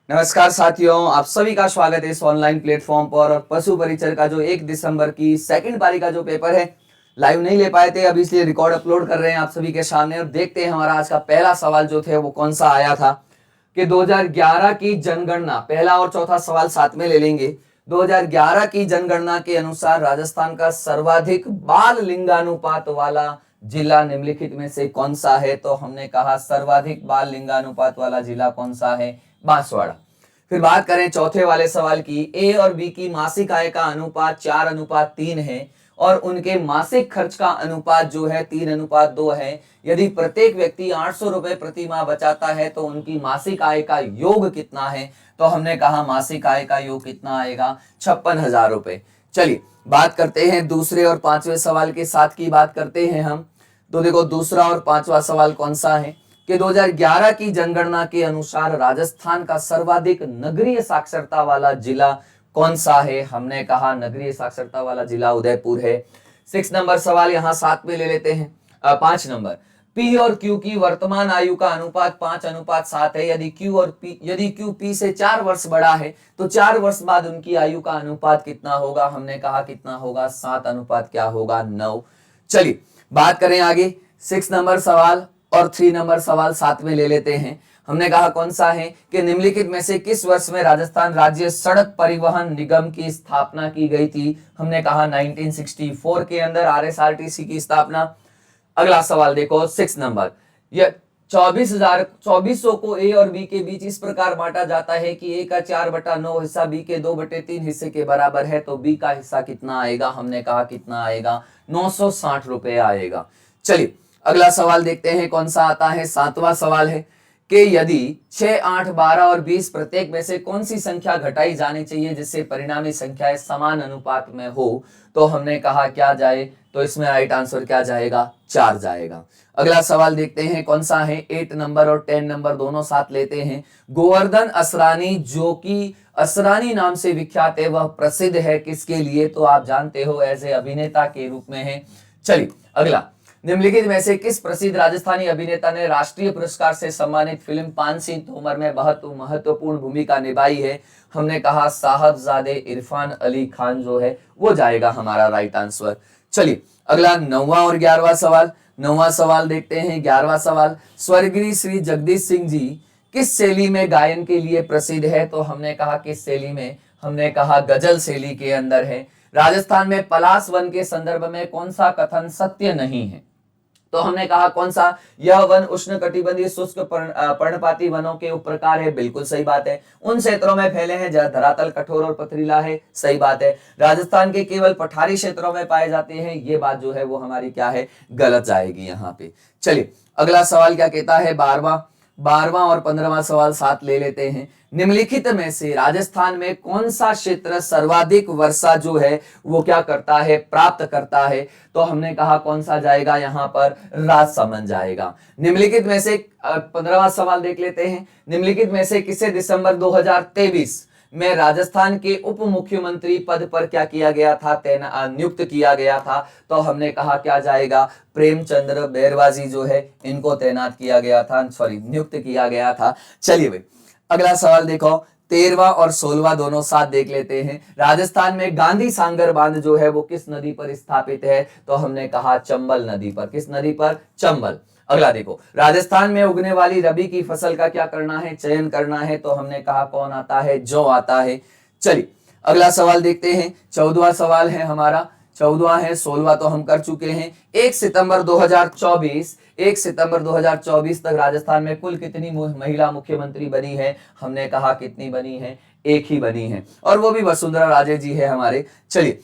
नमस्कार साथियों, आप सभी का स्वागत है इस ऑनलाइन प्लेटफॉर्म पर। और पशु परिचर का जो 1 दिसंबर की सेकंड पारी का जो पेपर है लाइव नहीं ले पाए थे, अब इसलिए रिकॉर्ड अपलोड कर रहे हैं आप सभी के सामने। और देखते हैं हमारा आज का पहला सवाल जो थे वो कौन सा आया था कि 2011 की जनगणना, पहला और चौथा सवाल साथ में ले लेंगे। 2011 की जनगणना के अनुसार राजस्थान का सर्वाधिक बाल लिंगानुपात वाला जिला निम्नलिखित में से कौन सा है? तो हमने कहा सर्वाधिक बाल लिंगानुपात वाला जिला कौन सा है? बांसवाड़ा। फिर बात करें चौथे वाले सवाल की, ए और बी की मासिक आय का अनुपात 4:3 है और उनके मासिक खर्च का अनुपात जो है 3:2 है। यदि प्रत्येक व्यक्ति 800 रुपए प्रति माह बचाता है तो उनकी मासिक आय का योग कितना है? तो हमने कहा मासिक आय का योग कितना आएगा? 56,000 रुपए। चलिए बात करते हैं दूसरे और पांचवें सवाल के साथ की बात करते हैं हम। तो देखो दूसरा और पांचवा सवाल कौन सा है कि 2011 की जनगणना के अनुसार राजस्थान का सर्वाधिक नगरीय साक्षरता वाला जिला कौन सा है? हमने कहा नगरीय साक्षरता वाला जिला उदयपुर है। 6 नंबर सवाल यहां साथ में ले लेते हैं। 5 नंबर, पी और क्यू की वर्तमान आयु का अनुपात 5:7 है। यदि क्यू पी से 4 वर्ष बड़ा है तो 4 वर्ष बाद उनकी आयु का अनुपात कितना होगा? हमने कहा कितना होगा? 7:9। चलिए बात करें आगे। 6 नंबर सवाल और 3 नंबर सवाल साथ में ले लेते हैं। हमने कहा कौन सा है कि निम्नलिखित में से किस वर्ष में राजस्थान राज्य सड़क परिवहन निगम की स्थापना की गई थी? हमने कहा 1964 के अंदर आरएसआरटीसी की स्थापना। अगला सवाल देखो 6 नंबर, यह 24,000 को ए और बी के बीच इस प्रकार बांटा जाता है कि ए का 4/9 हिस्सा बी के 2/3 हिस्से के बराबर है, तो बी का हिस्सा कितना आएगा? हमने कहा कितना आएगा? 960 रुपए आएगा। चलिए अगला सवाल देखते हैं कौन सा आता है। 7वां सवाल है कि यदि 6, 8, 12 और 20 प्रत्येक में से कौन सी संख्या घटाई जानी चाहिए जिससे परिणामी संख्याएं समान अनुपात में हो? तो हमने कहा क्या जाए? तो इसमें राइट आंसर क्या जाएगा? 4 जाएगा। अगला सवाल देखते हैं कौन सा है। 8 नंबर और 10 नंबर दोनों साथ लेते हैं। गोवर्धन असरानी जो कि असरानी नाम से विख्यात है, वह प्रसिद्ध है किसके लिए? तो आप जानते हो एज ए अभिनेता के रूप में है। चलिए अगला, निम्नलिखित में से किस प्रसिद्ध राजस्थानी अभिनेता ने राष्ट्रीय पुरस्कार से सम्मानित फिल्म पानसी तोमर में बहुत महत्वपूर्ण भूमिका निभाई है? हमने कहा साहबजादे इरफान अली खान जो है वो जाएगा हमारा राइट आंसर। चलिए अगला 9वां और 11वां सवाल। 9वां सवाल देखते हैं। 11वां सवाल, स्वर्गीय श्री जगदीश सिंह जी किस शैली में गायन के लिए प्रसिद्ध है? तो हमने कहा किस शैली में? हमने कहा गजल शैली के अंदर है। राजस्थान में पलाश वन के संदर्भ में कौन सा कथन सत्य नहीं है? तो हमने कहा कौन सा? यह वन उष्णकटिबंधीय शुष्क पर्णपाती वनों के उपप्रकार है। बिल्कुल सही बात है। उन क्षेत्रों में फैले हैं जहां धरातल कठोर और पथरीला है। सही बात है। राजस्थान के केवल पठारी क्षेत्रों में पाए जाते हैं। ये बात जो है वो हमारी क्या है? गलत जाएगी यहाँ पे। चलिए अगला सवाल क्या कहता है? 12वां और 15वां सवाल साथ ले लेते हैं। निम्नलिखित में से राजस्थान में कौन सा क्षेत्र सर्वाधिक वर्षा जो है वो क्या करता है? प्राप्त करता है। तो हमने कहा कौन सा जाएगा यहाँ पर? राजसमंद जाएगा। निम्नलिखित में से 15वां सवाल देख लेते हैं। निम्नलिखित में से किसे दिसंबर 2023 में राजस्थान के उप मुख्यमंत्री पद पर क्या किया गया था? नियुक्त किया गया था। तो हमने कहा क्या जाएगा? प्रेमचंद्र बैरवा जी जो है इनको तैनात किया गया था, नियुक्त किया गया था। चलिए भाई अगला सवाल देखो। 13वां और 16वां दोनों साथ देख लेते हैं। राजस्थान में गांधी सागर बांध जो है वो किस नदी पर स्थापित है? तो हमने कहा चंबल नदी पर। किस नदी पर? चंबल। अगला देखो, राजस्थान में उगने वाली रबी की फसल का क्या करना है? चयन करना है। तो हमने कहा कौन आता है? जौ आता है। चलिए अगला सवाल देखते हैं। 14वां सवाल है हमारा। 14वां है, 16वां तो हम कर चुके हैं। 1 सितंबर 2024 तक राजस्थान में कुल कितनी महिला मुख्यमंत्री बनी है? हमने कहा कितनी बनी है? 1 ही बनी है और वो भी वसुंधरा राजे जी है हमारे। चलिए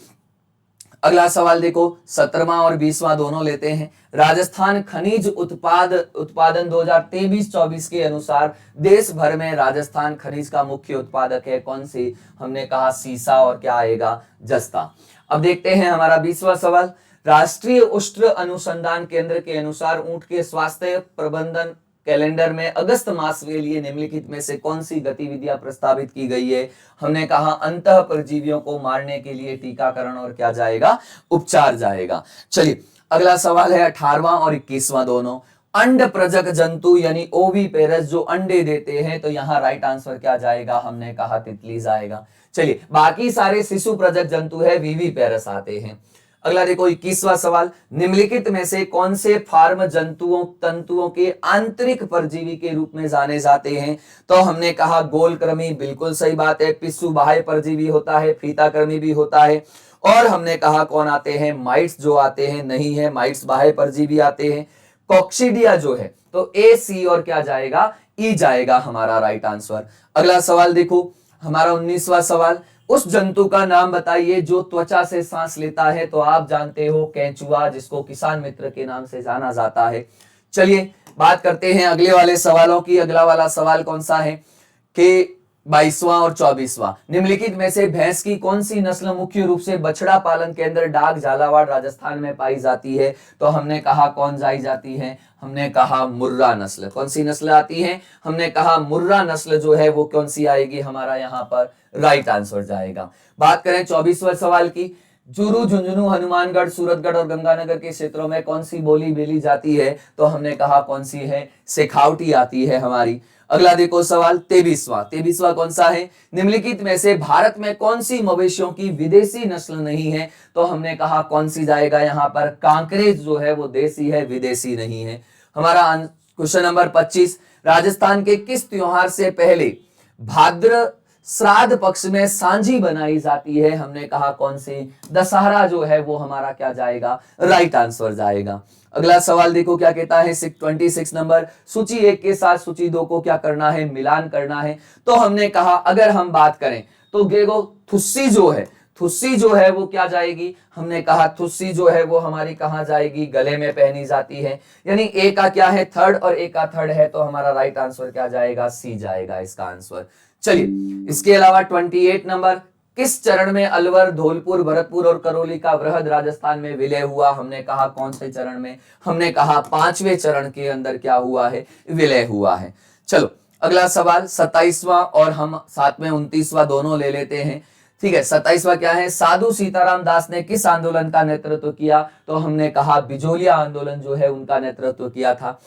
अगला सवाल देखो। 17वां और 20वां दोनों लेते हैं। राजस्थान खनिज उत्पादन 2023-24 के अनुसार देश भर में राजस्थान खनिज का मुख्य उत्पादक है। कौन सी? हमने कहा सीसा और क्या आएगा? जस्ता। अब देखते हैं हमारा 20वां सवाल। राष्ट्रीय उष्ण अनुसंधान केंद्र के अनुसार ऊंट के स्वास्थ्य प्रबंधन कैलेंडर में अगस्त मास के लिए निम्नलिखित में से कौन सी गतिविधियां प्रस्तावित की गई है? हमने कहा अंतः परजीवियों को मारने के लिए टीकाकरण और क्या जाएगा? उपचार जाएगा। चलिए अगला सवाल है 18वां और 21वां दोनों। अंड प्रजक जंतु यानी ओवीपेरस जो अंडे देते हैं, तो यहाँ राइट आंसर क्या जाएगा, हमने कहा तितली जाएगा। चलिए बाकी सारे शिशु प्रजक जंतु है विविपेरस आते हैं। अगला देखो 21वां सवाल, निम्नलिखित में से कौन से फार्म जंतुओं तंतुओं के आंतरिक परजीवी के रूप में जाने जाते हैं, तो हमने कहा गोलकृमि, बिल्कुल सही बात है। पिस्सू बाह्य परजीवी होता है, फीताकृमि भी होता है। और हमने कहा कौन आते हैं, माइट्स जो आते हैं, नहीं है माइट्स बाह्य परजीवी आते हैं। कॉक्सीडिया जो है, तो ए सी और क्या जाएगा, ई जाएगा हमारा राइट आंसर। अगला सवाल देखो हमारा 19वां सवाल, उस जंतु का नाम बताइए जो त्वचा से सांस लेता है, तो आप जानते हो केंचुआ, जिसको किसान मित्र के नाम से जाना जाता है। चलिए बात करते हैं अगले वाले सवालों की। अगला वाला सवाल कौन सा है कि 22वां और 24वां, निम्नलिखित में से भैंस की कौन सी नस्ल मुख्य रूप से बछड़ा पालन के अंदर डाक झालावाड़ राजस्थान में पाई जाती है, तो हमने कहा कौन जाई जाती है, हमने कहा मुर्रा नस्ल। कौन सी नस्ल आती है, हमने कहा मुर्रा नस्ल जो है वो कौन सी आएगी, हमारा यहाँ पर राइट आंसर जाएगा। बात करें 24वें सवाल की, चूरू, झुंझुनू, हनुमानगढ़, सूरतगढ़ और गंगानगर के क्षेत्रों में कौन सी बोली बोली जाती है, तो हमने कहा कौन सी है, शेखावटी आती है हमारी। अगला देखो सवाल 23वां कौन सा है, निम्नलिखित में से भारत में कौन सी मवेशियों की विदेशी नस्ल नहीं है, तो हमने कहा कौन सी जाएगा, यहाँ पर कांकरेज जो है वो देसी है, विदेशी नहीं है। हमारा क्वेश्चन नंबर 25, राजस्थान के किस त्योहार से पहले भाद्र श्राद्ध पक्ष में सांझी बनाई जाती है, हमने कहा कौन सी, दशहरा जो है वो हमारा क्या जाएगा, राइट आंसर जाएगा। अगला सवाल देखो क्या कहता है 26 नंबर, सूची 1 के साथ सूची 2 को क्या करना है, मिलान करना है। तो हमने कहा अगर हम बात करें तो देखो थुस्सी जो है वो क्या जाएगी, हमने कहा थुस्सी जो है वो हमारी कहां जाएगी, गले में पहनी जाती है, यानी ए का क्या है थर्ड और ए का थर्ड है, तो हमारा राइट आंसर क्या जाएगा, सी जाएगा इसका आंसर। चलिए इसके अलावा 28 नंबर, किस चरण में अलवर, धौलपुर, भरतपुर और करौली का वृहद राजस्थान में विलय हुआ, हमने कहा कौन से चरण में, हमने कहा 5वें चरण के अंदर क्या हुआ है, विलय हुआ है। चलो अगला सवाल 27वां और हम साथ में 29वां दोनों ले लेते हैं। ठीक है, 27वां क्या है, साधु सीताराम दास ने किस आंदोलन का नेतृत्व किया, तो हमने कहा बिजोलिया आंदोलन जो है उनका नेतृत्व किया था।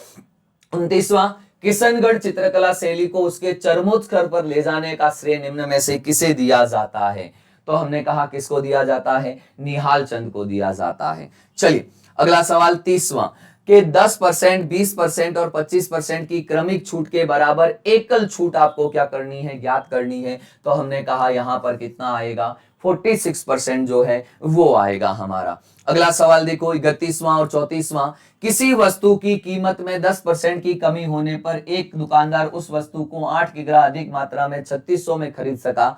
29वां, किशनगढ़ चित्रकला शैली को उसके चरमोत्कर्ष पर ले जाने का श्रेय निम्न में से किसे दिया जाता है, तो हमने कहा किसको दिया जाता है, निहाल चंद को दिया जाता है। चलिए अगला सवाल 30वां, के 10%, 20% और 25% की क्रमिक छूट के बराबर एकल छूट आपको क्या करनी है, ज्ञात करनी है, तो हमने कहा यहां पर कितना आएगा, 46% जो है वो आएगा हमारा। अगला सवाल देखो 31वां और 34वां, किसी वस्तु की कीमत में 10% की कमी होने पर एक दुकानदार उस वस्तु को 8 किग्रा अधिक मात्रा में 3600 में खरीद सका,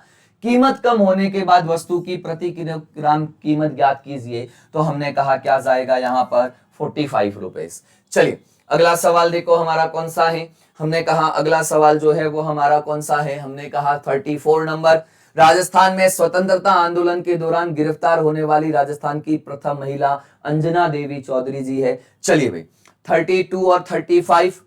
कीमत कम होने के बाद वस्तु की प्रति किलोग्राम कीमत ज्ञात कीजिए, तो हमने कहा क्या जाएगा यहाँ पर 45 रुपए। चलिए अगला सवाल देखो हमारा कौन सा है, हमने कहा अगला सवाल जो है वो हमारा कौन सा है, हमने कहा 34 नंबर, राजस्थान में स्वतंत्रता आंदोलन के दौरान गिरफ्तार होने वाली राजस्थान की प्रथम महिला अंजना देवी चौधरी जी है। चलिए भाई 32 और 35,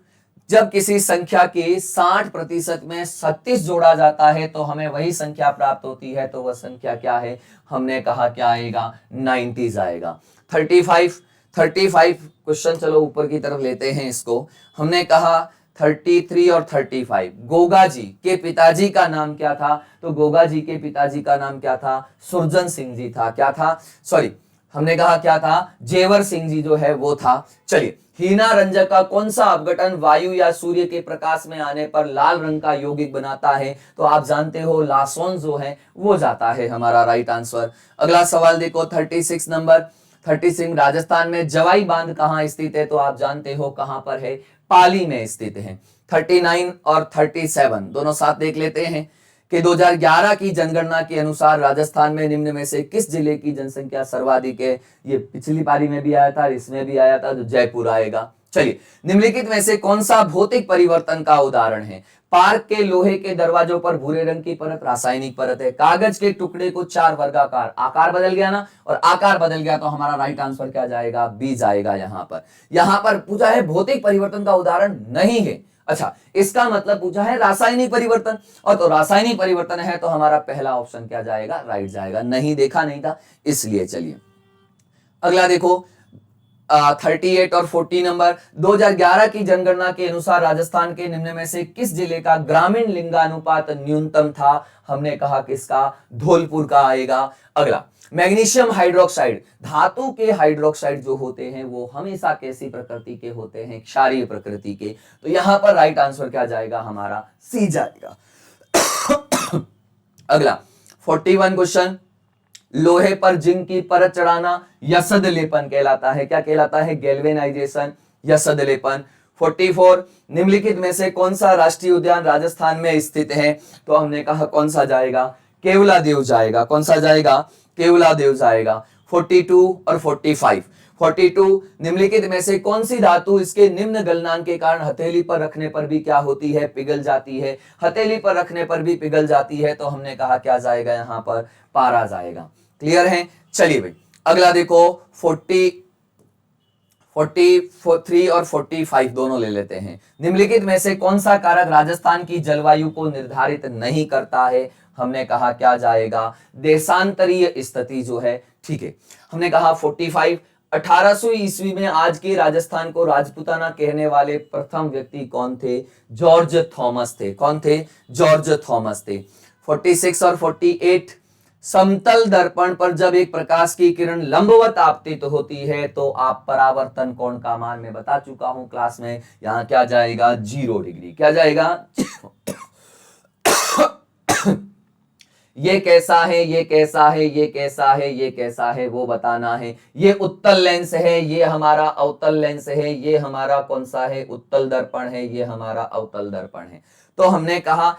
जब किसी संख्या के 60% में 36 जोड़ा जाता है तो हमें वही संख्या प्राप्त होती है, तो वह संख्या क्या है, हमने कहा क्या आएगा, 90 आएगा। 35 क्वेश्चन चलो ऊपर की तरफ लेते हैं इसको, हमने कहा 33 और 35, गोगा जी के पिताजी का नाम क्या था, तो गोगा जी के पिताजी का नाम क्या था, सुरजन सिंह जी था, क्या था, सॉरी हमने कहा क्या था, जेवर सिंह जी जो है वो था। चलिए हीना रंजक का कौन सा अपघटन वायु या सूर्य के प्रकाश में आने पर लाल रंग का यौगिक बनाता है, तो आप जानते हो लासोन जो है वो जाता है हमारा राइट आंसर। अगला सवाल देखो 36 नंबर, 36 राजस्थान में जवाई बांध कहां स्थित है, तो आप जानते हो कहां पर है, पाली में स्थित है। 39 और 37 दोनों साथ देख लेते हैं कि 2011 की जनगणना के अनुसार राजस्थान में निम्न में से किस जिले की जनसंख्या सर्वाधिक है, ये पिछली पारी में भी आया था, इसमें भी आया था, तो जयपुर आएगा। चलिए निम्नलिखित में से कौन सा भौतिक परिवर्तन का उदाहरण है, पार्क के लोहे के दरवाजों पर भूरे रंग की परत रासायनिक परत है, कागज के टुकड़े को 4 वर्गाकार, आकार बदल गया ना, और आकार बदल गया तो हमारा राइट आंसर क्या जाएगा, बी जाएगा। यहां पर पूछा है भौतिक परिवर्तन का उदाहरण नहीं है, अच्छा इसका मतलब पूछा है रासायनिक परिवर्तन, और तो रासायनिक परिवर्तन है तो हमारा पहला ऑप्शन क्या जाएगा, राइट जाएगा, नहीं देखा नहीं था इसलिए। चलिए अगला देखो 38 और 40 नंबर। 2011 की जनगणना के अनुसार राजस्थान के निम्न में से किस जिले का ग्रामीण लिंगानुपात न्यूनतम था? हमने कहा किसका? धौलपुर का आएगा। अगला, मैग्नीशियम हाइड्रोक्साइड, धातु के हाइड्रोक्साइड जो होते हैं वो हमेशा कैसी प्रकृति के होते हैं? क्षारीय प्रकृति के। तो यहां पर राइट आंसर क्या जाएगा? हमारा सी जाएगा। अगला 41 क्वेश्चन, लोहे पर जिंक की परत चढ़ाना यसद लेपन कहलाता है। क्या कहलाता है? गैल्वेनाइजेशन, यसद लेपन। 44, निम्नलिखित में से कौन सा राष्ट्रीय उद्यान राजस्थान में स्थित है? तो हमने कहा कौन सा जाएगा? केवलादेव जाएगा। कौन सा जाएगा? केवलादेव जाएगा। 42 और 45। 42, निम्नलिखित में से कौन सी धातु इसके निम्न गलनांक के कारण हथेली पर रखने पर भी क्या होती है? पिघल जाती है। हथेली पर रखने पर भी पिघल जाती है, तो हमने कहा क्या जाएगा? यहां पर पारा जाएगा। क्लियर है? चलिए भाई अगला देखो, 43 और 45 दोनों ले लेते हैं। निम्नलिखित में से कौन सा कारक राजस्थान की जलवायु को निर्धारित नहीं करता है? हमने कहा क्या जाएगा? देशांतरीय स्थिति जो है। ठीक है, हमने कहा 45, 1800 ईस्वी में आज के राजस्थान को राजपूताना कहने वाले प्रथम व्यक्ति कौन थे? जॉर्ज थॉमस थे। कौन थे? जॉर्ज थॉमस थे। 46 और 48, समतल दर्पण पर जब एक प्रकाश की किरण लंबवत आपतित होती है तो आप परावर्तन कोण का मान मैं बता चुका हूं क्लास में। यहां क्या जाएगा? 0 डिग्री। क्या जाएगा? ये कैसा है? ये कैसा है? ये कैसा है? ये कैसा है? वो बताना है। ये उत्तल लेंस है, ये हमारा अवतल लेंस है, ये हमारा कौन सा है? उत्तल दर्पण है, ये हमारा अवतल दर्पण है। तो हमने कहा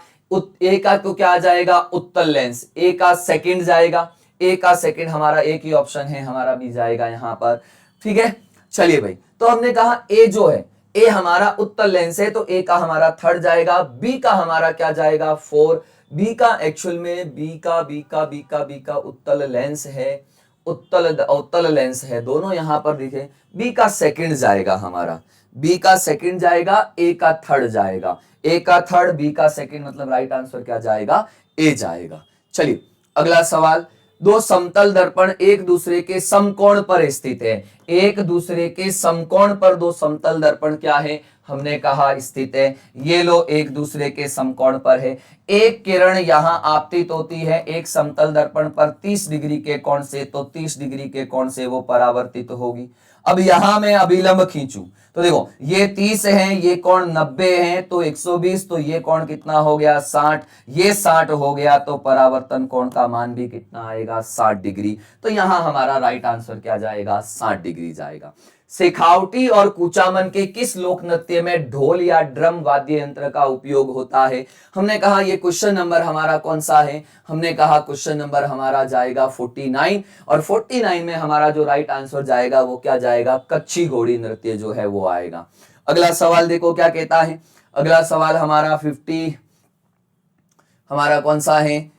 ए का तो क्या आ जाएगा? उत्तल लेंस। ए का सेकंड जाएगा। ए का सेकंड हमारा एक ही ऑप्शन है, हमारा भी जाएगा यहां पर। ठीक है, चलिए भाई, तो हमने कहा ए जो है, ए हमारा उत्तल लेंस है, तो ए का हमारा थर्ड जाएगा। बी का हमारा क्या जाएगा? 4। बी का एक्चुअल में बी का उत्तल लेंस है, उत्तल लेंस है, दोनों यहां पर दिखे। बी का सेकंड जाएगा हमारा, बी का सेकंड जाएगा, ए का थर्ड जाएगा। ए का थर्ड, बी का सेकंड, मतलब राइट आंसर क्या जाएगा? ए जाएगा। चलिए अगला सवाल, दो समतल दर्पण एक दूसरे के समकोण पर स्थित है। एक दूसरे के समकोण पर दो समतल दर्पण क्या है? हमने कहा स्थित है। ये लो एक दूसरे के समकोण पर है। एक किरण यहां आपतित होती है एक समतल दर्पण पर 30 डिग्री के कोण से, तो 30 डिग्री के कोण से वो परावर्तित होगी। अब यहां मैं अभिलंब खींचूं तो देखो ये 30 है, ये कोण 90 है, तो 120, तो ये कोण कितना हो गया? 60। ये 60 हो गया, तो परावर्तन कोण का मान भी कितना आएगा? 60 डिग्री। तो यहां हमारा राइट आंसर क्या जाएगा? 60 डिग्री जाएगा। शेखावटी और कुचामन के किस लोक नृत्य में ढोल या ड्रम वाद्य यंत्र का उपयोग होता है? हमने कहा ये क्वेश्चन नंबर हमारा कौन सा है? हमने कहा क्वेश्चन नंबर हमारा जाएगा 49, और 49 में हमारा जो राइट आंसर जाएगा वो क्या जाएगा? कच्छी घोड़ी नृत्य जो है वो आएगा। अगला सवाल देखो क्या कहता है। अगला सवाल हमारा 50 हमारा कौन सा है?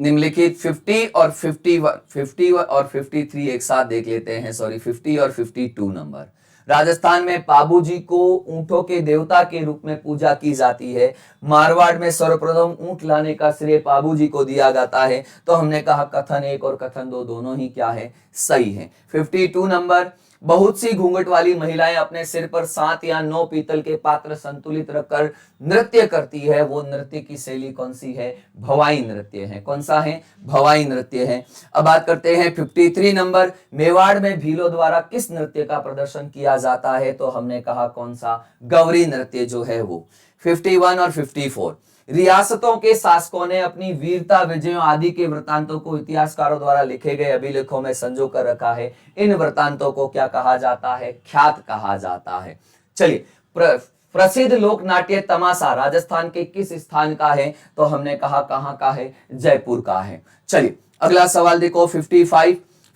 निम्नलिखित 50 और 53 एक साथ देख लेते हैं। सॉरी, 50 और 52 नंबर। राजस्थान में पाबू जी को ऊंटों के देवता के रूप में पूजा की जाती है। मारवाड़ में सर्वप्रथम ऊंट लाने का श्रेय पाबू जी को दिया जाता है। तो हमने कहा कथन 1 और कथन 2 दोनों ही क्या है? सही है। 52 नंबर, बहुत सी घूंघट वाली महिलाएं अपने सिर पर 7 या 9 पीतल के पात्र संतुलित रखकर नृत्य करती है। वो नृत्य की शैली कौन सी है? भवाई नृत्य है। कौन सा है? भवाई नृत्य है। अब बात करते हैं 53 नंबर, मेवाड़ में भीलों द्वारा किस नृत्य का प्रदर्शन किया जाता है? तो हमने कहा कौन सा? गौरी नृत्य जो है वो। 51 और 54, रियासतों के शासकों ने अपनी वीरता, विजयों आदि के वृतांतों को इतिहासकारों द्वारा लिखे गए अभिलेखों में संजो कर रखा है। इन वृतांतों को क्या कहा जाता है? ख्यात कहा जाता है। चलिए, प्रसिद्ध लोक नाट्य तमाशा राजस्थान के किस स्थान का है? तो हमने कहा कहां का है? जयपुर का है। चलिए अगला सवाल देखो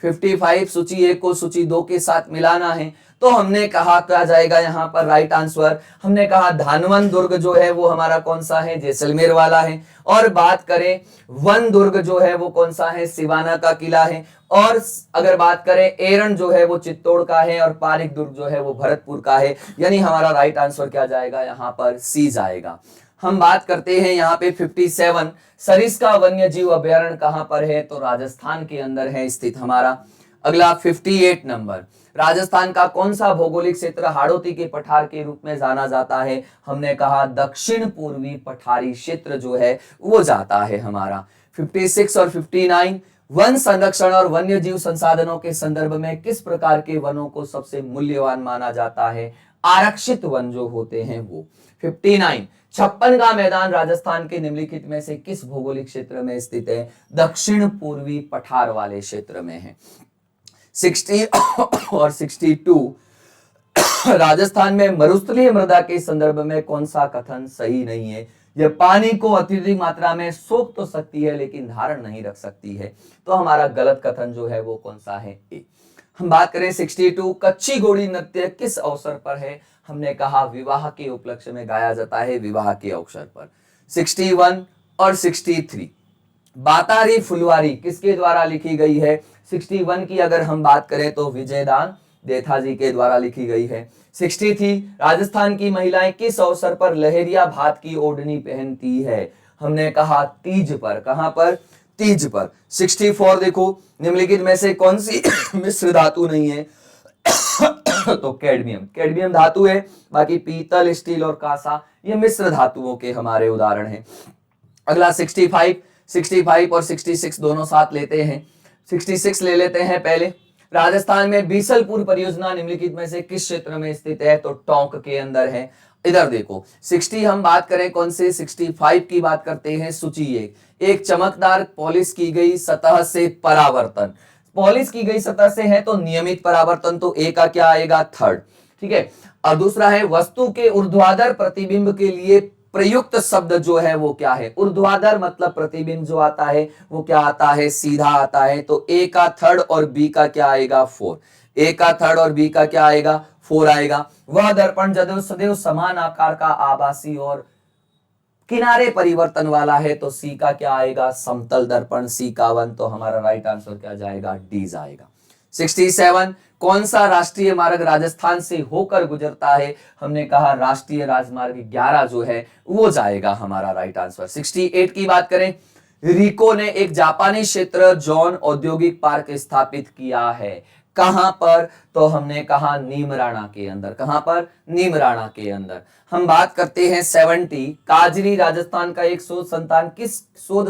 55 सूची 1 को सूची 2 के साथ मिलाना है। तो हमने कहा क्या जाएगा यहाँ पर राइट आंसर? हमने कहा धानवन दुर्ग जो है वो हमारा कौन सा है? जैसलमेर वाला है। और बात करें वन दुर्ग जो है वो कौन सा है? सिवाना का किला है। और अगर बात करें एरन जो है वो चित्तौड़ का है, और पारिक दुर्ग जो है वो भरतपुर का है। यानी हमारा राइट आंसर क्या जाएगा? यहाँ पर सी जाएगा। हम बात करते हैं यहाँ पे 57 सरिस्का वन्य जीव अभ्यारण्य कहां पर है, तो राजस्थान के अंदर है स्थित हमारा। अगला 58 नंबर, राजस्थान का कौन सा भौगोलिक क्षेत्र हाड़ौती के पठार के रूप में जाना जाता है, हमने कहा दक्षिण पूर्वी पठारी क्षेत्र जो है वो जाता है हमारा। 56 और 59, वन संरक्षण और वन्य जीव संसाधनों के संदर्भ में किस प्रकार के वनों को सबसे मूल्यवान माना जाता है, आरक्षित वन जो होते हैं वो। 59, 56 का मैदान राजस्थान के निम्नलिखित में से किस भौगोलिक क्षेत्र में स्थित है, दक्षिण पूर्वी पठार वाले क्षेत्र में है। 60 और 62, राजस्थान में मरुस्थलीय मृदा के संदर्भ में कौन सा कथन सही नहीं है, यह पानी को अत्यधिक मात्रा में सोख तो सकती है लेकिन धारण नहीं रख सकती है, तो हमारा गलत कथन जो है वो कौन सा है, ए। हम बात करें 62, कच्ची घोड़ी नृत्य किस अवसर पर है, हमने कहा विवाह के उपलक्ष्य में गाया जाता है, विवाह के अवसर पर। 61 और 63, बातारी फुलवारी किसके द्वारा लिखी गई है, 61 की अगर हम बात करें तो विजयदान देथा जी के द्वारा लिखी गई है। 63, राजस्थान की महिलाएं किस अवसर पर लहरिया भात की ओढ़नी पहनती है, हमने कहा तीज पर, कहां पर, तीज पर। 64 देखो, निम्नलिखित में से कौन सी मिश्र धातु नहीं है तो कैडमियम, कैडमियम धातु है, बाकी पीतल, स्टील और कांसा ये मिश्र धातुओं के हमारे उदाहरण हैं। अगला 65 और 66 दोनों साथ लेते हैं। 66 ले लेते हैं पहले, राजस्थान में बीसलपुर परियोजना निम्नलिखित में से किस क्षेत्र में स्थित है, तो टोंक के अंदर है। इधर देखो 60 हम बात करें कौन से, 65 की बात करते हैं। सूची एक चमकदार पॉलिश की गई सतह से परावर्तन, पॉलिश की गई सतह से है तो नियमित परावर्तन, तो ए का क्या आएगा, थर्ड, ठीक है। और दूसरा है वस्तु के ऊर्ध्वाधर प्रतिबिंब के लिए प्रयुक्त शब्द जो है वो क्या है, ऊर्ध्वाधर मतलब प्रतिबिंब जो आता है वो क्या आता है, सीधा आता है, तो ए का थर्ड और बी का क्या आएगा, 4। ए का थर्ड और बी का क्या आएगा, 4 आएगा। वह दर्पण जदव सदैव समान आकार का आभासी और किनारे परिवर्तन वाला है, तो सी का क्या आएगा, समतल दर्पण, सी का 1, तो हमारा राइट आंसर क्या जाएगा, डी जाएगा। 67, कौन सा राष्ट्रीय मार्ग राजस्थान से होकर गुजरता है, हमने कहा राष्ट्रीय राजमार्ग 11 जो है वो जाएगा हमारा राइट आंसर। 68 की बात करें, रिको ने एक जापानी क्षेत्र जॉन औद्योगिक पार्क स्थापित किया है, कहां पर, तो हमने कहा नीमराणा के अंदर, कहां पर, नीमराणा के अंदर। हम बात करते हैं 70, काजरी राजस्थान का एक शोध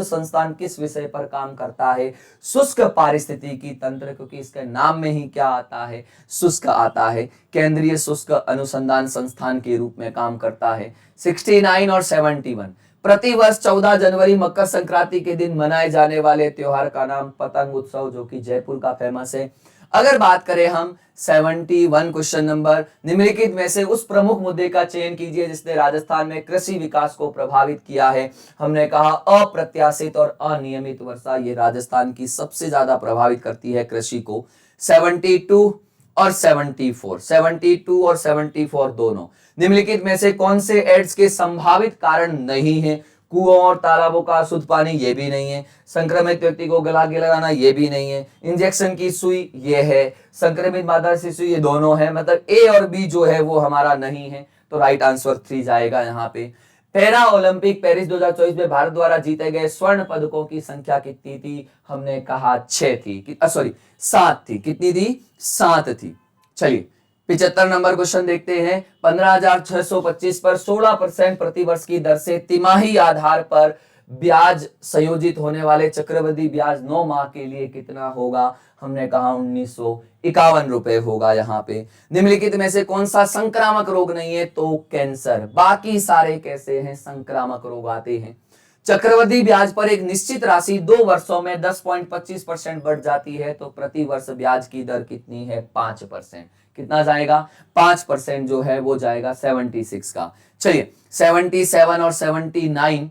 संस्थान किस विषय पर काम करता है, शुष्क पारिस्थितिकी तंत्र, क्योंकि इसके नाम में ही क्या आता है, शुष्क आता है, केंद्रीय शुष्क अनुसंधान संस्थान के रूप में काम करता है। 69 और 71, प्रतिवर्ष 14 जनवरी मकर संक्रांति के दिन मनाए जाने वाले त्योहार का नाम पतंग उत्सव, जो कि जयपुर का फेमस है। अगर बात करें हम 71 क्वेश्चन नंबर, निम्नलिखित में से उस प्रमुख मुद्दे का चयन कीजिए जिसने राजस्थान में कृषि विकास को प्रभावित किया है, हमने कहा अप्रत्याशित और अनियमित वर्षा, ये राजस्थान की सबसे ज्यादा प्रभावित करती है कृषि को। 72 और 74 दोनों, निम्नलिखित में से कौन से एड्स के संभावित कारण नहीं है, कुओं और तालाबों का अशुद्ध पानी ये भी नहीं है, संक्रमित व्यक्ति को गला के लगाना ये भी नहीं है, इंजेक्शन की सुई ये है, संक्रमित मादा शिशु ये दोनों है, मतलब ए और बी जो है वो हमारा नहीं है, तो राइट आंसर 3 जाएगा यहाँ पे। पैरा ओलंपिक पेरिस 2024 में भारत द्वारा जीते गए स्वर्ण पदकों की संख्या कितनी थी, हमने कहा 6 थी, सॉरी 7 थी, कितनी थी, 7 थी। चलिए 75 नंबर क्वेश्चन देखते हैं। 15,625 पर 16% प्रतिवर्ष की दर से तिमाही आधार पर ब्याज संयोजित होने वाले चक्रवृद्धि ब्याज 9 माह के लिए कितना होगा, हमने कहा 1951 रुपए होगा यहाँ पे। निम्नलिखित में से कौन सा संक्रामक रोग नहीं है, तो कैंसर, बाकी सारे कैसे हैं, संक्रामक रोग आते हैं। चक्रवृद्धि ब्याज पर एक निश्चित राशि 2 वर्षों में 10.25% बढ़ जाती है, तो प्रति वर्ष ब्याज की दर कितनी है, 5%, कितना जाएगा, 5% जो है वो जाएगा 76 का। चलिए 77 और 79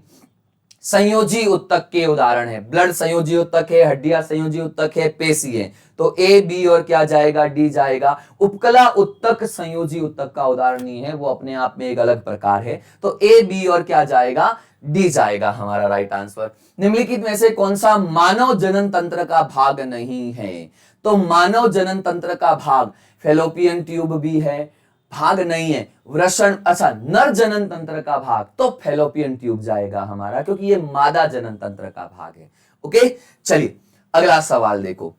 संयोजी उत्तक के उदाहरण है, ब्लड संयोजी उत्तक है, हड्डियां संयोजी उत्तक है, पेशी है, तो ए बी और क्या जाएगा, डी जाएगा। उपकला उत्तक संयोजी उत्तक का उदाहरण नहीं है, वो अपने आप में एक अलग प्रकार है, तो ए बी और क्या जाएगा, डी जाएगा हमारा राइट आंसर। निम्नलिखित में से कौन सा मानव जनन तंत्र का भाग नहीं है, तो मानव जनन तंत्र का भाग फेलोपियन ट्यूब भी है, भाग नहीं है, वृषण, अच्छा नर जनन तंत्र का भाग तो फैलोपियन ट्यूब जाएगा हमारा, क्योंकि ये मादा जनन तंत्र का भाग है। ओके, चलिए अगला सवाल देखो,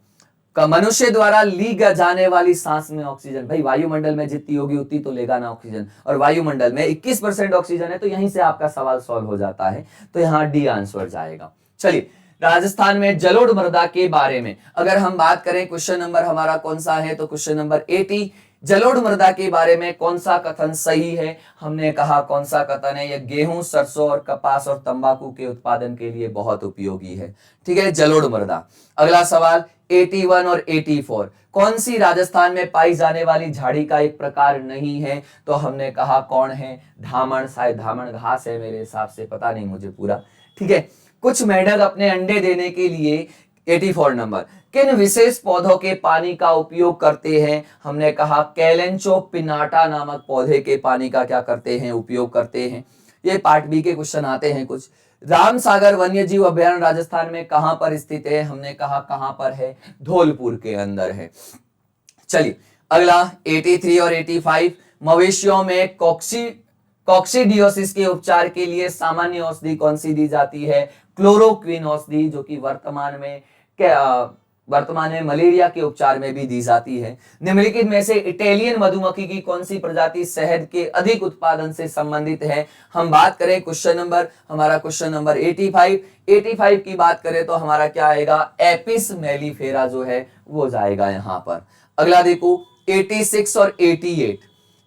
मनुष्य द्वारा ली जाने वाली सांस में ऑक्सीजन, भाई वायुमंडल में जितनी होगी उतनी तो लेगा ना ऑक्सीजन, और वायुमंडल में 21% ऑक्सीजन है, तो यहीं से आपका सवाल सॉल्व हो जाता है, तो यहां डी आंसर जाएगा। चलिए राजस्थान में जलोढ़ मृदा के बारे में अगर हम बात करें, क्वेश्चन नंबर हमारा कौन सा है, तो क्वेश्चन नंबर 80, जलोढ़ मृदा के बारे में कौन सा कथन सही है। हमने कहा कौन सा कथन है, यह गेहूं, सरसों और कपास और तंबाकू के उत्पादन के लिए बहुत उपयोगी है। ठीक है, जलोढ़ मृदा। अगला सवाल 81 और 84, कौन सी राजस्थान में पाई जाने वाली झाड़ी का एक प्रकार नहीं है, तो हमने कहा कौन है, धामण, शायद धामण घास है मेरे हिसाब से, पता नहीं मुझे पूरा। ठीक है, कुछ मेंढक अपने अंडे देने के लिए, 84 नंबर, किन विशेष पौधों के पानी का उपयोग करते हैं। हमने कहा कैलेंचो पिनाटा नामक पौधे के पानी का क्या करते हैं, उपयोग करते हैं। ये पार्ट बी के क्वेश्चन आते हैं कुछ। रामसागर वन्यजीव अभयारण्य राजस्थान में कहां पर स्थित है, हमने कहा कहां पर है, धौलपुर के अंदर है। चलिए अगला 83 और 85, मवेशियों में कॉक्सीडियोसिस के उपचार के लिए सामान्य औषधि कौन सी दी जाती है, क्लोरोक्विन औषधि, जो कि वर्तमान में मलेरिया के उपचार में भी दी जाती है। निम्नलिखित में से इटालियन मधुमक्खी की कौन सी प्रजाति शहद के अधिक उत्पादन से संबंधित है। हम बात करें क्वेश्चन नंबर, हमारा क्वेश्चन नंबर 85 की बात करें तो हमारा क्या आएगा, एपिस मेलिफेरा जो है वो जाएगा यहां पर। अगला देखो 86 और 88,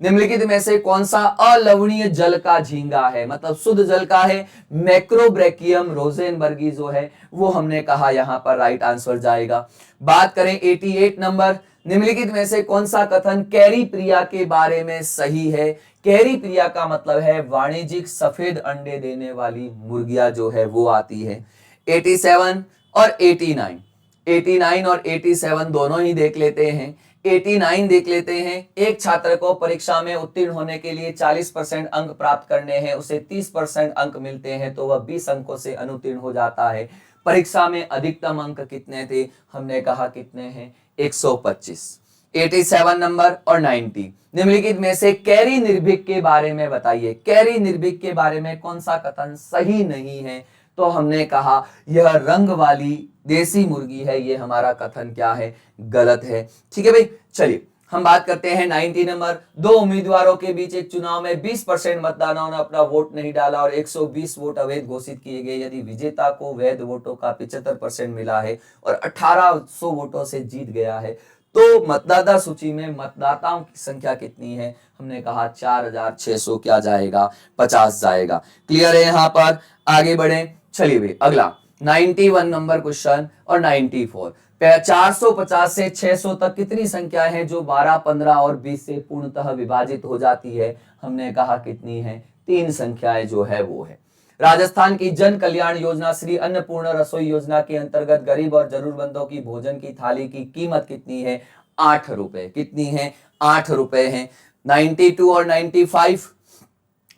निम्नलिखित में से कौन सा अलवणीय जल का झींगा है, मतलब शुद्ध जल का है, मैक्रोब्रेकियम रोजेनबर्गी जो है वो हमने कहा यहां पर राइट आंसर जाएगा। बात करें 88 नंबर, निम्नलिखित में से कौन सा कथन कैरी प्रिया के बारे में सही है। कैरी प्रिया का मतलब है वाणिज्यिक सफेद अंडे देने वाली मुर्गियां जो है वो आती है। 87 और 89 और 87 दोनों ही देख लेते हैं। 89 देख लेते हैं, एक छात्र को परीक्षा में उत्तीर्ण होने के लिए 40% अंक प्राप्त करने हैं, उसे 30% अंक मिलते हैं तो वह 20 अंकों से अनुत्तीर्ण हो जाता है। परीक्षा में अधिकतम अंक कितने थे, हमने कहा कितने हैं, 125। 87 नंबर और 90, निम्नलिखित में से कैरी निर्भीक के बारे में बताइए, कैरी निर्भीक के बारे में कौन सा कथन सही नहीं है, तो हमने कहा यह रंग वाली देसी मुर्गी है, ये हमारा कथन क्या है, गलत है। ठीक है भाई, चलिए हम बात करते हैं 90 नंबर, दो उम्मीदवारों के बीच एक चुनाव में 20% मतदाताओं ने अपना वोट नहीं डाला और 120 वोट अवैध घोषित किए गए। यदि विजेता को वैध वोटों का 75% मिला है और 1800 वोटों से जीत गया है, तो मतदाता सूची में मतदाताओं की संख्या कितनी है, हमने कहा 4600 क्या जाएगा, 50 जाएगा। क्लियर है यहाँ पर, आगे बढ़े। चलिए भाई अगला 91 नंबर क्वेश्चन और 94, 450 से 600 तक कितनी संख्या है जो 12, 15 और 20 से पूर्णतः विभाजित हो जाती है, हमने कहा कितनी है, 3 संख्याएं जो है वो है। राजस्थान की जन कल्याण योजना श्री अन्नपूर्णा रसोई योजना के अंतर्गत गरीब और जरूरतमंदों की भोजन की थाली की कीमत कितनी है, 8 रुपए, कितनी है, 8 रुपए है। 92 और 95,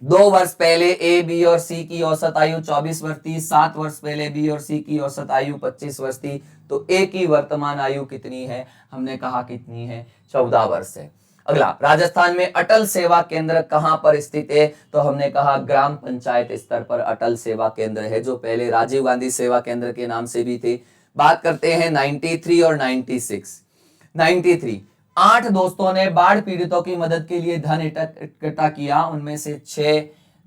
2 वर्ष पहले ए, बी और सी की औसत आयु 24 वर्ष थी, 7 वर्ष पहले बी और सी की औसत आयु 25 वर्ष थी, तो ए की वर्तमान आयु कितनी है, हमने कहा कितनी है, 14 वर्ष है। अगला, राजस्थान में अटल सेवा केंद्र कहां पर स्थित है, तो हमने कहा ग्राम पंचायत स्तर पर अटल सेवा केंद्र है, जो पहले राजीव गांधी सेवा केंद्र के नाम से भी थे। बात करते हैं 93 और 96। 93, 8 दोस्तों ने बाढ़ पीड़ितों की मदद के लिए धन इकट्ठा किया, उनमें से 6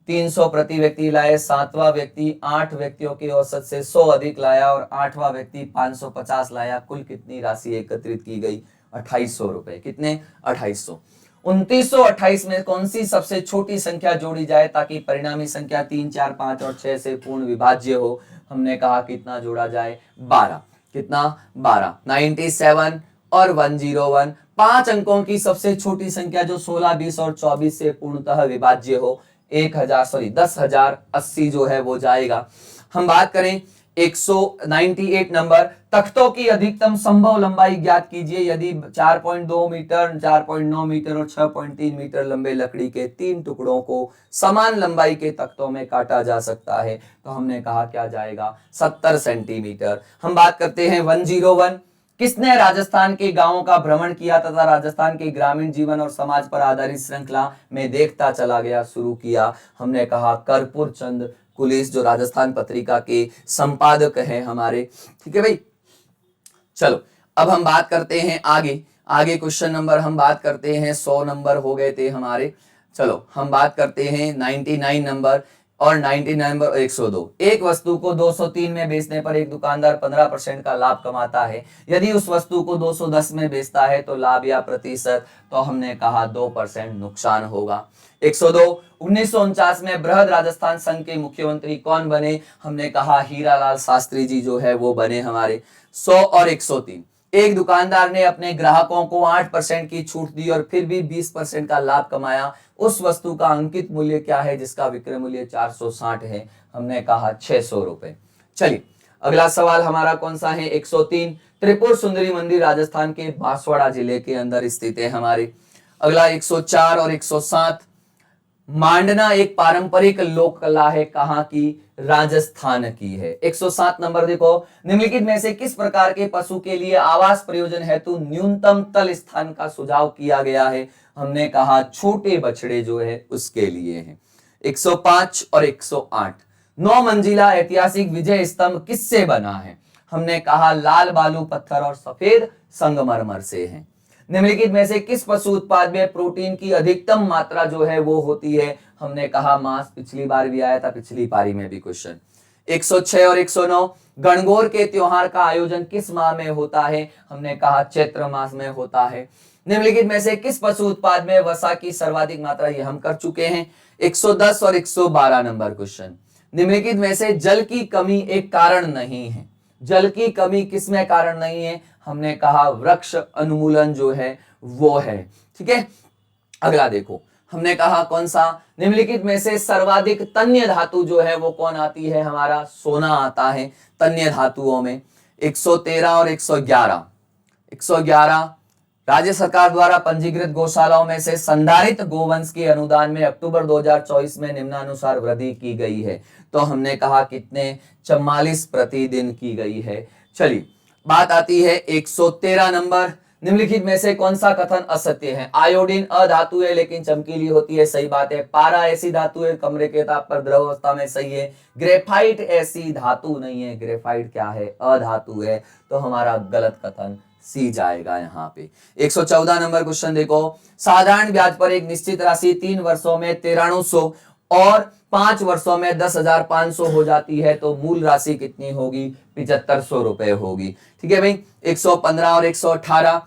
300 प्रति व्यक्ति लाए, 7वां व्यक्ति 8 व्यक्तियों की औसत से 100 अधिक लाया और 8वां व्यक्ति 550 लाया। कुल कितनी राशि एकत्रित की गई, 2800 रुपए। कितने, 2800। 2928 में कौन सी सबसे छोटी संख्या जोड़ी जाए ताकि परिणामी संख्या 3, 4, 5 और 6 से पूर्ण विभाज्य हो, हमने कहा कितना जोड़ा जाए, 12। कितना, 12। 97 और 101, 5 अंकों की सबसे छोटी संख्या जो 16, 20 और 24 से पूर्णतः विभाज्य हो, 10,080 जो है वो जाएगा। हम बात करें 198 नंबर, तख्तों की अधिकतम संभव लंबाई ज्ञात कीजिए। यदि 4.2 मीटर, 4.9 मीटर और 6.3 मीटर लंबे लकड़ी के 3 टुकड़ों को समान लंबाई के तख्तों में काटा जा सकता है, तो हमने कहा क्या जाएगा, 70 सेंटीमीटर। हम बात करते हैं 101, किसने राजस्थान के गांवों का भ्रमण किया तथा राजस्थान के ग्रामीण जीवन और समाज पर आधारित श्रृंखला में देखता चला गया शुरू किया? हमने कहा कर्पूर चंद कुलिस, जो राजस्थान पत्रिका के संपादक हैं हमारे। ठीक है भाई, चलो अब हम बात करते हैं आगे। आगे क्वेश्चन नंबर हम बात करते हैं, 100 नंबर हो गए थे हमारे। चलो हम बात करते हैं 99 नंबर और 99 नंबर 102। एक वस्तु को 203 में बेचने पर एक दुकानदार 15% का लाभ कमाता है। यदि उस वस्तु को 210 में बेचता है तो लाभ या प्रतिशत, तो हमने कहा 2% नुकसान होगा। 102, 1949 में बृहद राजस्थान संघ के मुख्यमंत्री कौन बने? हमने कहा हीरालाल शास्त्री जी जो है वो बने हमारे। 100 और 103, एक दुकानदार ने अपने ग्राहकों को 8% की छूट दी और फिर भी 20% का लाभ कमाया। उस वस्तु का अंकित मूल्य क्या है जिसका विक्रय मूल्य 460 है? हमने कहा 600 रुपए। चलिए अगला सवाल हमारा कौन सा है? 103, त्रिपुर सुंदरी मंदिर राजस्थान के बांसवाड़ा जिले के अंदर स्थित है हमारे। अगला 104 और 107, मांडना एक पारंपरिक लोक कला है, कहां की? राजस्थान की है। 107 नंबर देखो, निम्नलिखित में से किस प्रकार के पशु के लिए आवास प्रयोजन हेतु न्यूनतम तल स्थान का सुझाव किया गया है? हमने कहा छोटे बछड़े जो है उसके लिए है। 105 और 108, 9 मंजिला ऐतिहासिक विजय स्तंभ किससे बना है? हमने कहा लाल बालू पत्थर और सफेद संगमरमर से है। निम्नलिखित में से किस पशु उत्पाद में प्रोटीन की अधिकतम मात्रा जो है वो होती है? हमने कहा मांस, पिछली बार भी आया था, पिछली पारी में भी क्वेश्चन। 106 और 109, गणगौर के त्योहार का आयोजन किस माह में होता है? हमने कहा चैत्र मास में होता है। निम्नलिखित में से किस पशु उत्पाद में वसा की सर्वाधिक मात्रा? ये हम कर चुके हैं। 110 और 112 नंबर क्वेश्चन, निम्नलिखित में से जल की कमी एक कारण नहीं है। जल की कमी किसमें कारण नहीं है? हमने कहा वृक्ष उन्मूलन जो है वो है। ठीक है, अगला देखो, हमने कहा कौन सा? निम्नलिखित में से सर्वाधिक तन्य धातु जो है वो कौन आती है? हमारा सोना आता है तन्य धातुओं में। 113 और 111, 111, राज्य सरकार द्वारा पंजीकृत गौशालाओं में से संधारित गोवंश के अनुदान में अक्टूबर 2024 में निम्नानुसार वृद्धि की गई है। तो हमने कहा कितने? 44 प्रतिदिन की गई है। चलिए बात आती है 113 नंबर, निम्नलिखित में से कौन सा कथन असत्य है? आयोडीन अधातु है लेकिन चमकीली होती है, सही बात है। पारा ऐसी धातु है कमरे के ताप पर द्रव अवस्था में, सही है। ग्रेफाइट ऐसी धातु नहीं है, ग्रेफाइट क्या है? अधातु है, तो हमारा गलत कथन सी जाएगा यहाँ पे। 114 नंबर क्वेश्चन देखो, साधारण ब्याज पर एक निश्चित राशि 3 वर्षों में 9300 और 5 वर्षों में 10,500 हो जाती है तो मूल राशि कितनी होगी? 7500 रुपए होगी। ठीक है भाई। 115 और 118,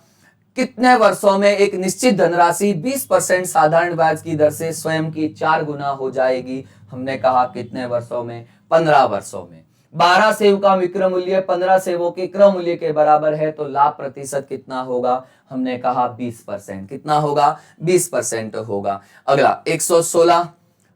कितने वर्षों में एक निश्चित धनराशि 20% साधारण ब्याज की दर से स्वयं की 4 गुना हो जाएगी? हमने कहा कितने वर्षों में? 15 वर्षों में। 12 सेव का विक्रय मूल्य 15 सेवों के क्रय मूल्य के बराबर है तो लाभ प्रतिशत कितना होगा? हमने कहा 20%। कितना होगा? 20% होगा। अगला 116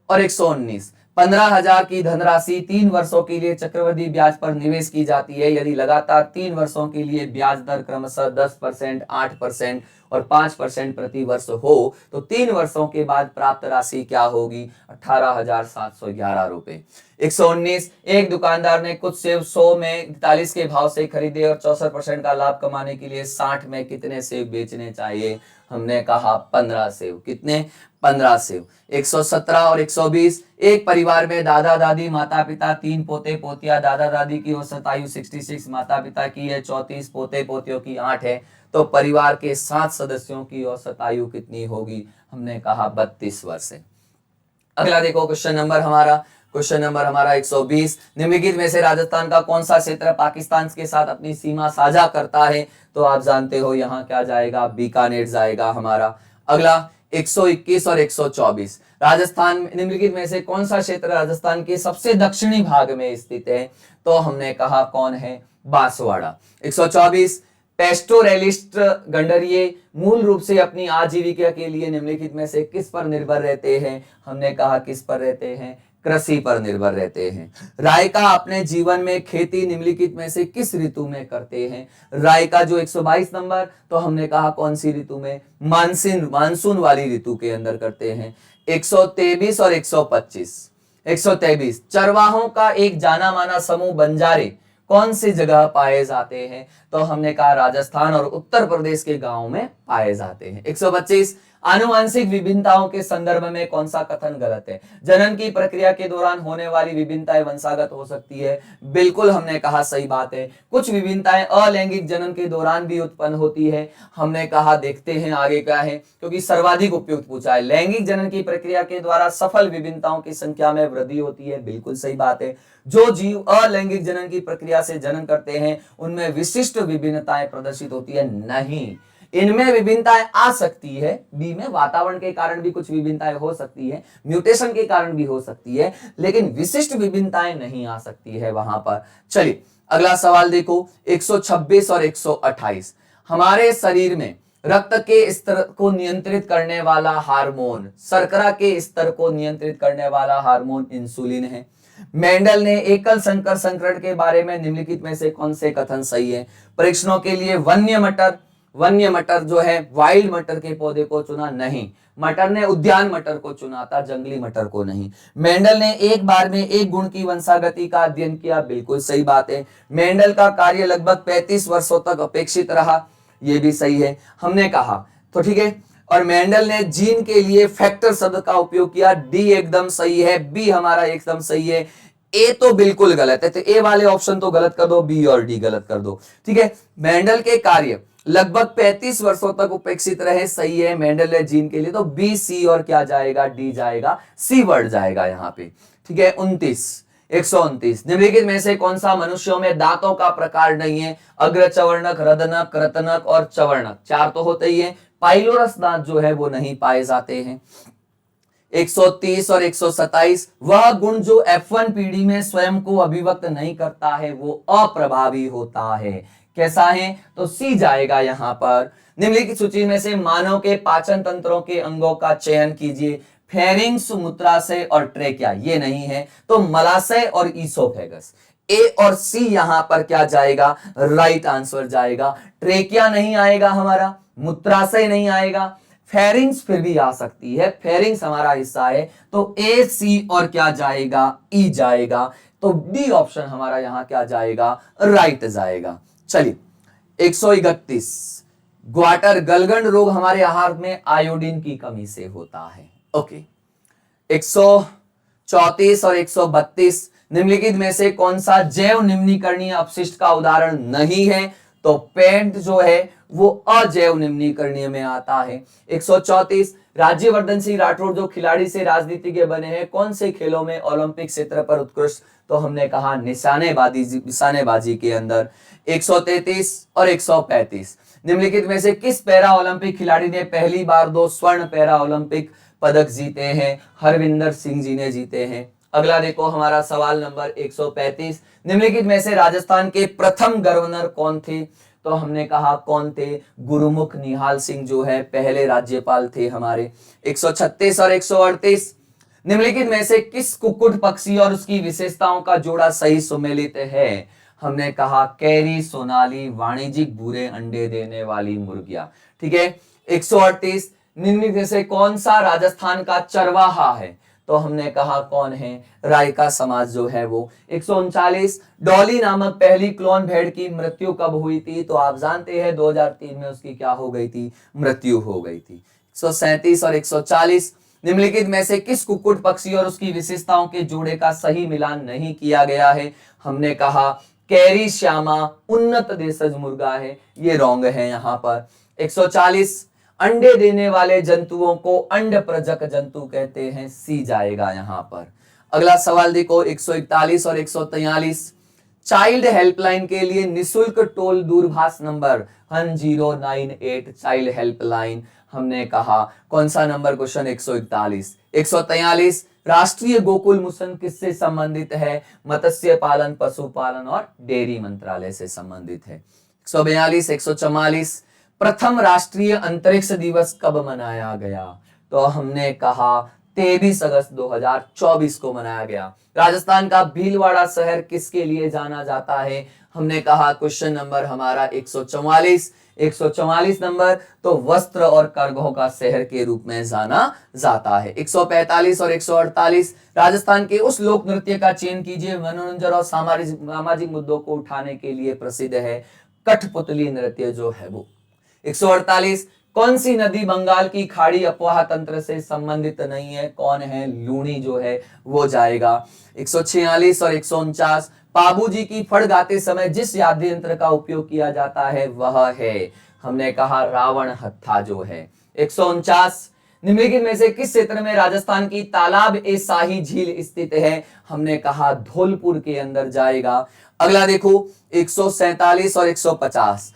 और 119, 15,000 की धनराशि 3 वर्षों के लिए चक्रवृद्धि ब्याज पर निवेश की जाती है। यदि लगातार 3 वर्षों के लिए ब्याज दर क्रमशः 10%, 8% और 5% प्रति वर्ष हो तो 3 वर्षों के बाद प्राप्त राशि क्या होगी? 18,711 रुपए। 119, एक दुकानदार ने कुछ सेब 100 में 41 के भाव से खरीदे और 64% का लाभ कमाने के लिए 60 में कितने सेब बेचने चाहिए? हमने कहा 15 सेब। कितने? 15 सेब। 117 और 120, एक परिवार में दादा दादी माता पिता 3 पोते पोतियां, दादा दादी की औसत आयु 66, माता पिता की है 34, पोते पोतियों की 8 है तो परिवार के 7 सदस्यों की औसत आयु कितनी होगी? हमने कहा 32 वर्ष है। अगला देखो क्वेश्चन नंबर हमारा 120, निम्नलिखित में से राजस्थान का कौन सा क्षेत्र पाकिस्तान के साथ अपनी सीमा साझा करता है? तो आप जानते हो यहाँ क्या जाएगा? बीकानेर जाएगा हमारा। अगला 121 और 124, राजस्थान निम्नलिखित में से कौन सा क्षेत्र राजस्थान के सबसे दक्षिणी भाग में स्थित है? तो हमने कहा कौन है? बांसवाड़ा। 124, पेस्टोरलिस्ट गंडरिये मूल रूप से अपनी आजीविका के लिए निम्नलिखित में से किस पर निर्भर रहते हैं? हमने कहा किस पर रहते हैं? कृषि पर निर्भर रहते हैं। रायका अपने जीवन में खेती निम्नलिखित में से किस ऋतु में करते हैं? रायका जो 122 नंबर, तो हमने कहा कौन सी ऋतु में? मानसून वाली ऋतु के अंदर करते हैं। 123 और 125, 123, चरवाहों का एक जाना माना समूह बंजारे कौन सी जगह पाए जाते हैं? तो हमने कहा राजस्थान और उत्तर प्रदेश के गांव में पाए जाते हैं। 125 आनुवंशिक विभिन्नताओं के संदर्भ में कौन सा कथन गलत है? जनन की प्रक्रिया के दौरान होने वाली विभिन्नताएं वंशागत हो सकती है, बिल्कुल हमने कहा सही बात है। कुछ विभिन्नताएं अलैंगिक जनन के दौरान भी उत्पन्न होती है, हमने कहा देखते हैं आगे क्या है, क्योंकि सर्वाधिक उपयुक्त पूछा है। लैंगिक जनन की प्रक्रिया के द्वारा सफल विभिन्नताओं की संख्या में वृद्धि होती है, बिल्कुल सही बात है। जो जीव अलैंगिक जनन की प्रक्रिया से जनन करते हैं उनमें विशिष्ट विभिन्नताएं प्रदर्शित होती है, नहीं। इनमें विभिन्नताएं आ सकती है, बी में वातावरण के कारण भी कुछ विभिन्नताएं हो सकती है, म्यूटेशन के कारण भी हो सकती है, लेकिन विशिष्ट विभिन्नताएं नहीं आ सकती है वहां पर। चलिए अगला सवाल देखो, 126 और 128। हमारे शरीर में रक्त के स्तर को नियंत्रित करने वाला हार्मोन, शर्करा के स्तर को नियंत्रित करने वाला हार्मोन इंसुलिन है। मेंडल ने एकल संकर संकरण के बारे में निम्नलिखित में से कौन से कथन सही है? परीक्षणों के लिए वन्य मटर जो है वाइल्ड मटर के पौधे को चुना, नहीं। मटर ने उद्यान मटर को चुना था, जंगली मटर को नहीं। मेंडल ने एक बार में एक गुण की वंशागति का अध्ययन किया, बिल्कुल सही बात है। मेंडल का कार्य लगभग 35 वर्षों तक अपेक्षित रहा, ये भी सही है, हमने कहा तो ठीक है। और मेंडल ने जीन के लिए फैक्टर शब्द का उपयोग किया, डी एकदम सही है, बी हमारा एकदम सही है, ए तो बिल्कुल गलत है, तो ए वाले ऑप्शन तो गलत कर दो, बी और डी गलत कर दो, ठीक है। मेंडल के कार्य लगभग 35 वर्षों तक उपेक्षित रहे, सही है मेंडल ने जीन के लिए, तो बी सी और क्या जाएगा, डी जाएगा, सी वर्ड जाएगा यहाँ पे, ठीक है। 129 निम्नलिखित में से कौन सा मनुष्यों में दांतों का प्रकार नहीं है? अग्र चवर्णक, रदनक, कृतनक और चवर्णक, चार तो होते ही है। पाइलोरस दांत जो है वो नहीं पाए जाते हैं। 130 और 127 वह गुण जो F1 पीढ़ी में स्वयं को अभिव्यक्त नहीं करता है वो अप्रभावी होता है, कैसा है? तो सी जाएगा यहाँ पर। निम्नलिखित सूची में से मानव के पाचन तंत्रों के अंगों का चयन कीजिए। फेरिंग्स, मूत्राशय और ट्रेकिया, ये नहीं है, तो मलाशय और ईसोफेगस। ए और सी यहां पर क्या जाएगा, राइट आंसर जाएगा। ट्रेकिया नहीं आएगा हमारा, मूत्राशय नहीं आएगा, फेरिंग्स फिर भी आ सकती है, फेरिंग्स हमारा हिस्सा है, तो ए सी और क्या जाएगा, ई जाएगा, तो डी ऑप्शन हमारा यहां क्या जाएगा, राइट जाएगा। चलिए 131 ग्वाटर गलगंड रोग हमारे आहार में आयोडीन की कमी से होता है। ओके 134 और 132 निम्नलिखित में से कौन सा जैव निम्नीकरणीय अपशिष्ट का उदाहरण नहीं है? तो पेंट जो है वो अजैव निम्नीकरणीय में आता है। 134 राज्यवर्धन सिंह राठौड़ जो खिलाड़ी से राजनीतिज्ञ बने हैं, कौन से खेलों में ओलंपिक क्षेत्र पर उत्कृष्ट? तो हमने कहा निशानेबाजी के अंदर। 133 और 135 निम्नलिखित में से किस पैरा ओलंपिक खिलाड़ी ने पहली बार 2 स्वर्ण पैरा ओलंपिक पदक जीते हैं? हरविंदर सिंह जी ने जीते हैं। अगला देखो हमारा सवाल नंबर 135 निम्नलिखित में से राजस्थान के प्रथम गवर्नर कौन थे? तो हमने कहा कौन थे, गुरुमुख निहाल सिंह जो है पहले राज्यपाल थे हमारे। 136 और 138 निम्नलिखित में से किस कुक्कुट पक्षी और उसकी विशेषताओं का जोड़ा सही सुमेलित है? हमने कहा कैरी सोनाली वाणिज्यिक भूरे अंडे देने वाली मुर्गियां, ठीक है। 138 निम्नलिखित में से कौन सा राजस्थान का चरवाहा है? तो हमने कहा कौन है, रायका समाज जो है वो। 139 डॉली नामक पहली क्लोन भेड़ की मृत्यु कब हुई थी? तो आप जानते हैं 2003 में उसकी क्या हो गई थी, मृत्यु हो गई थी। 137 और 140 निम्नलिखित में से किस कुक्कुट पक्षी और उसकी विशेषताओं के जोड़े का सही मिलान नहीं किया गया है? हमने कहा कैरी श्यामा उन्नत देशज मुर्गा है, ये रॉन्ग है यहाँ पर। 140 अंडे देने वाले जंतुओं को अंड प्रजक जंतु कहते हैं, सी जाएगा यहां पर। अगला सवाल देखो 141 और 143 चाइल्ड हेल्पलाइन के लिए निशुल्क टोल दूरभाष नंबर 1098 चाइल्ड हेल्पलाइन, हमने कहा कौन सा नंबर क्वेश्चन 141। 143 राष्ट्रीय गोकुल मिशन किससे संबंधित है? मत्स्य पालन, पशुपालन और डेयरी मंत्रालय से संबंधित है। 142 144 प्रथम राष्ट्रीय अंतरिक्ष दिवस कब मनाया गया? तो हमने कहा 23 अगस्त 2024 को मनाया गया। राजस्थान का भीलवाड़ा शहर किसके लिए जाना जाता है? हमने कहा क्वेश्चन नंबर हमारा 144 144 नंबर, तो वस्त्र और करघों का शहर के रूप में जाना जाता है। 145 और 148, राजस्थान के उस लोक नृत्य का चयन कीजिए मनोरंजन और सामाजिक मुद्दों को उठाने के लिए प्रसिद्ध है। कठपुतली नृत्य जो है वो। 148, कौन सी नदी बंगाल की खाड़ी अफवाह तंत्र से संबंधित नहीं है? कौन है? लूणी जो है वो जाएगा। 146 और 149, बाबूजी की फड़ गाते समय जिस वाद्य यंत्र का उपयोग किया जाता है वह है, हमने कहा रावण हत्था जो है। 149, निम्नलिखित में से किस क्षेत्र में राजस्थान की तालाब ए शाही झील स्थित है? हमने कहा धौलपुर के अंदर जाएगा। अगला देखो 147 और 150,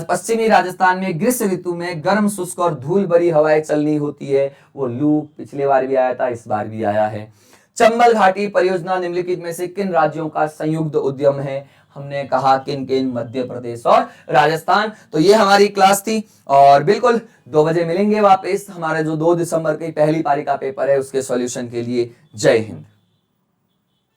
पश्चिमी राजस्थान में ग्रीष्म ऋतु में गर्म शुष्क और धूल भरी हवाएं चलनी होती है, वो लू पिछले बार भी आया था, इस बार भी आया है। चंबल घाटी परियोजना निम्नलिखित में से किन राज्यों का संयुक्त उद्यम है? हमने कहा किन किन? मध्य प्रदेश और राजस्थान। तो ये हमारी क्लास थी और बिल्कुल 2 बजे मिलेंगे वापस। हमारे जो 2 दिसंबर की पहली पारी का पेपर है उसके सॉल्यूशन के लिए। जय हिंद।